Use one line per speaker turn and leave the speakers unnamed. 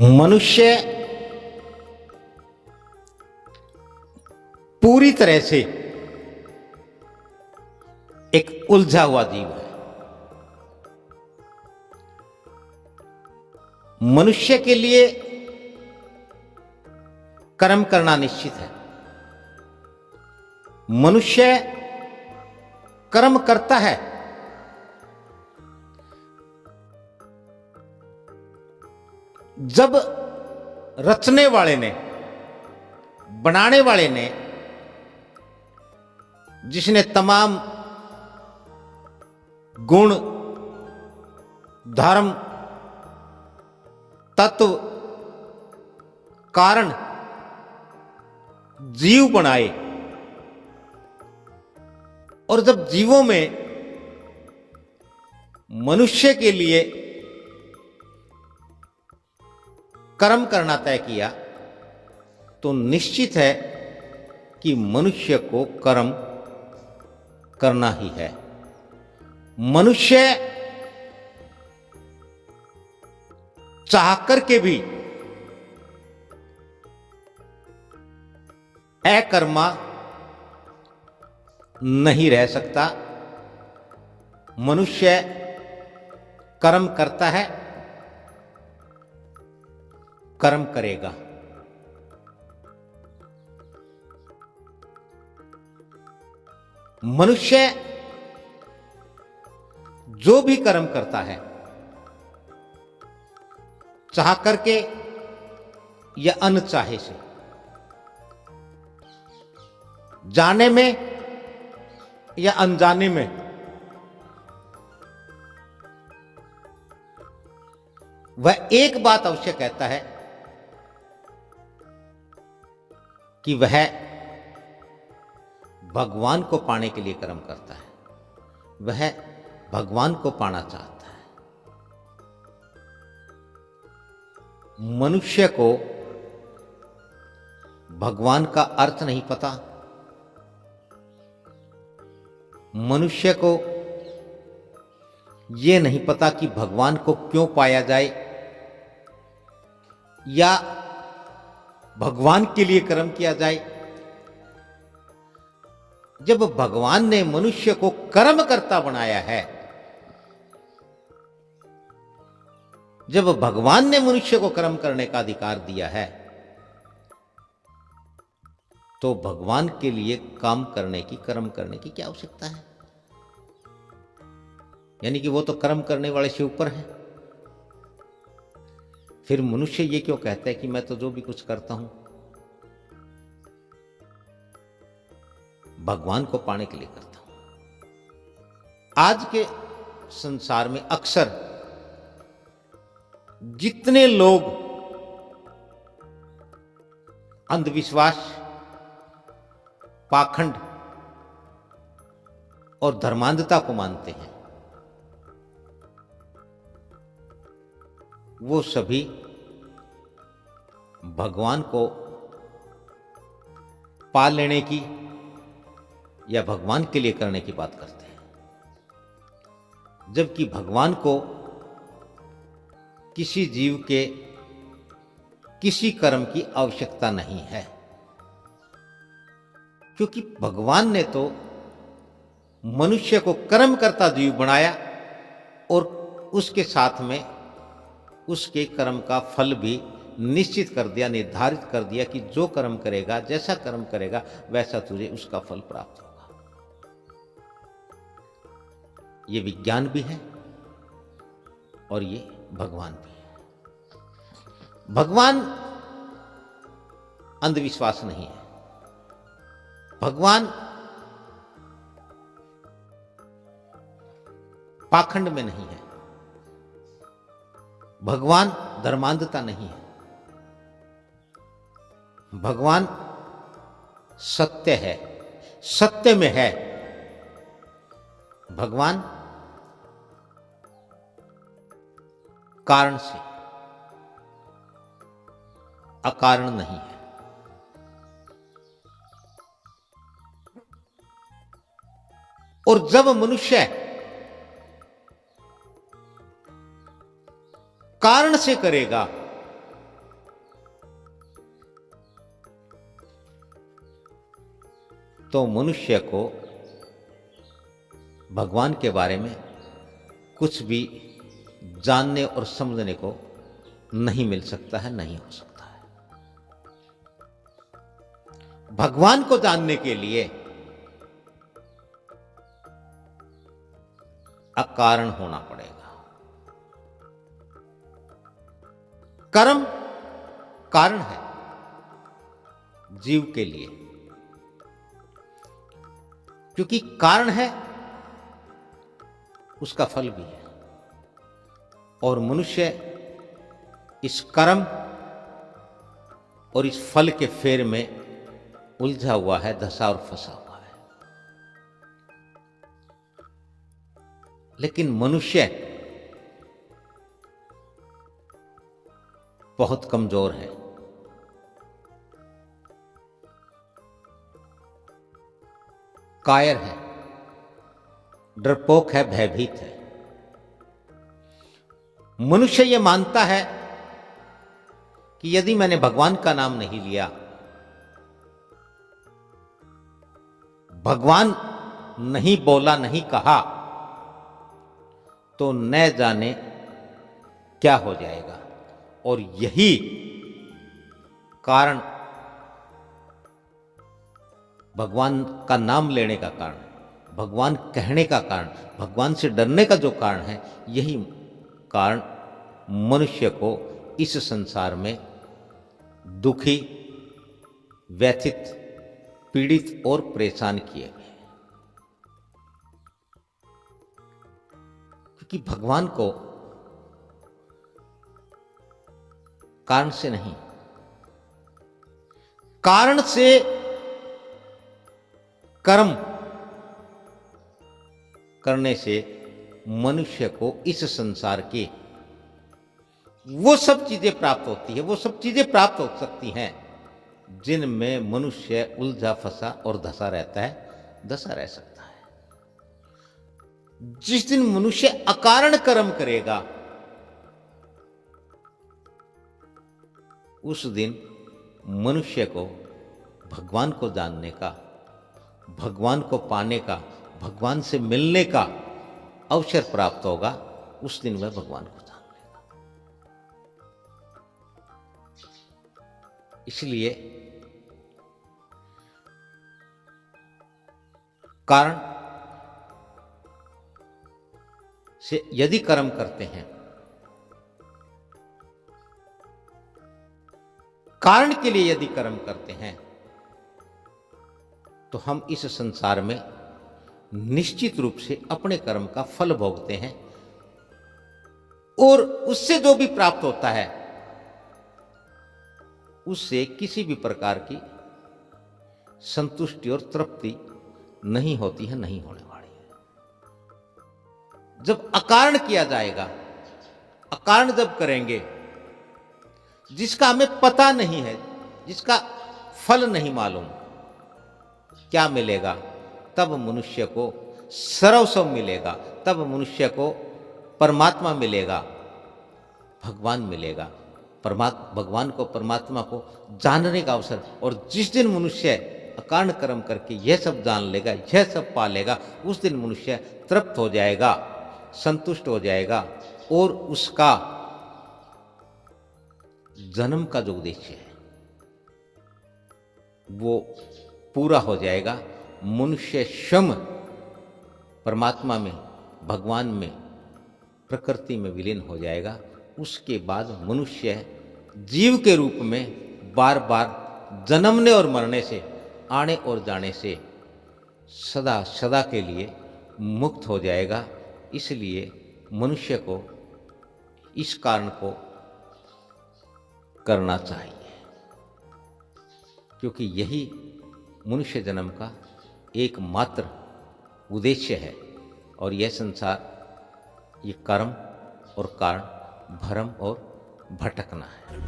मनुष्य पूरी तरह से एक उलझा हुआ जीव है। मनुष्य के लिए कर्म करना निश्चित है। मनुष्य कर्म करता है जब रचने वाले ने, बनाने वाले ने, जिसने तमाम गुण, धर्म, तत्व, कारण, जीव बनाए, और जब जीवों में मनुष्य के लिए कर्म करना तय किया, तो निश्चित है कि मनुष्य को कर्म करना ही है। मनुष्य चाह करके भी अकर्मा नहीं रह सकता। मनुष्य कर्म करता है, कर्म करेगा। मनुष्य जो भी कर्म करता है, चाह करके या अनचाहे से, जाने में या अनजाने में, वह एक बात अवश्य कहता है कि वह भगवान को पाने के लिए कर्म करता है। वह भगवान को पाना चाहता है। मनुष्य को भगवान का अर्थ नहीं पता। मनुष्य को यह नहीं पता कि भगवान को क्यों पाया जाए, या भगवान के लिए कर्म किया जाए। जब भगवान ने मनुष्य को कर्म करता बनाया है, जब भगवान ने मनुष्य को कर्म करने का अधिकार दिया है, तो भगवान के लिए काम करने की, कर्म करने की क्या आवश्यकता है? यानी कि वो तो कर्म करने वाले से ऊपर है। फिर मनुष्य ये क्यों कहता है कि मैं तो जो भी कुछ करता हूं भगवान को पाने के लिए करता हूं। आज के संसार में अक्सर जितने लोग अंधविश्वास, पाखंड और धर्मांधता को मानते हैं, वो सभी भगवान को पा लेने की या भगवान के लिए करने की बात करते हैं, जबकि भगवान को किसी जीव के किसी कर्म की आवश्यकता नहीं है। क्योंकि भगवान ने तो मनुष्य को कर्म करता जीव बनाया और उसके साथ में उसके कर्म का फल भी निश्चित कर दिया, निर्धारित कर दिया कि जो कर्म करेगा, जैसा कर्म करेगा, वैसा तुझे उसका फल प्राप्त होगा। ये विज्ञान भी है और ये भगवान भी है। भगवान अंधविश्वास नहीं है। भगवान पाखंड में नहीं है। भगवान धर्मांधता नहीं है। भगवान सत्य है, सत्य में है। भगवान कारण से, अकारण नहीं है। और जब मनुष्य कारण से करेगा तो मनुष्य को भगवान के बारे में कुछ भी जानने और समझने को नहीं मिल सकता है, नहीं हो सकता है। भगवान को जानने के लिए अकारण होना पड़ेगा। कर्म कारण है जीव के लिए, क्योंकि कारण है उसका फल भी है, और मनुष्य इस कर्म और इस फल के फेर में उलझा हुआ है, धंसा और फंसा हुआ है। लेकिन मनुष्य बहुत कमजोर है। कायर है, डरपोक है, भयभीत है। मनुष्य यह मानता है कि यदि मैंने भगवान का नाम नहीं लिया, भगवान नहीं बोला, नहीं कहा, तो न जाने क्या हो जाएगा। और यही कारण भगवान का नाम लेने का कारण, भगवान कहने का कारण, भगवान से डरने का जो कारण है, यही कारण मनुष्य को इस संसार में दुखी, व्यथित, पीड़ित और परेशान किए गए। क्योंकि भगवान को कारण से नहीं, कारण से कर्म करने से मनुष्य को इस संसार के वो सब चीजें प्राप्त होती है, वो सब चीजें प्राप्त हो सकती हैं जिनमें मनुष्य उलझा फंसा और धंसा रहता है, धंसा रह सकता है। जिस दिन मनुष्य अकारण कर्म करेगा, उस दिन मनुष्य को भगवान को जानने का, भगवान को पाने का, भगवान से मिलने का अवसर प्राप्त होगा। उस दिन वह भगवान को जान लेगा। इसलिए कारण से यदि कर्म करते हैं, कारण के लिए यदि कर्म करते हैं, तो हम इस संसार में निश्चित रूप से अपने कर्म का फल भोगते हैं, और उससे जो भी प्राप्त होता है उससे किसी भी प्रकार की संतुष्टि और तृप्ति नहीं होती है, नहीं होने वाली है। जब अकारण किया जाएगा, अकारण जब करेंगे, जिसका हमें पता नहीं है, जिसका फल नहीं मालूम, क्या मिलेगा, तब मनुष्य को सर्वस्व मिलेगा, तब मनुष्य को परमात्मा मिलेगा, भगवान मिलेगा। भगवान को, परमात्मा को जानने का अवसर। और जिस दिन मनुष्य अकारण कर्म करके यह सब जान लेगा, यह सब पा लेगा, उस दिन मनुष्य तृप्त हो जाएगा, संतुष्ट हो जाएगा, और उसका जन्म का जो उद्देश्य है वो पूरा हो जाएगा। मनुष्य स्वयं परमात्मा में, भगवान में, प्रकृति में विलीन हो जाएगा। उसके बाद मनुष्य जीव के रूप में बार बार जन्मने और मरने से, आने और जाने से सदा सदा के लिए मुक्त हो जाएगा। इसलिए मनुष्य को इस कारण को करना चाहिए, क्योंकि यही मनुष्य जन्म का एकमात्र उद्देश्य है। और यह संसार, ये कर्म और कारण, भ्रम और भटकना है।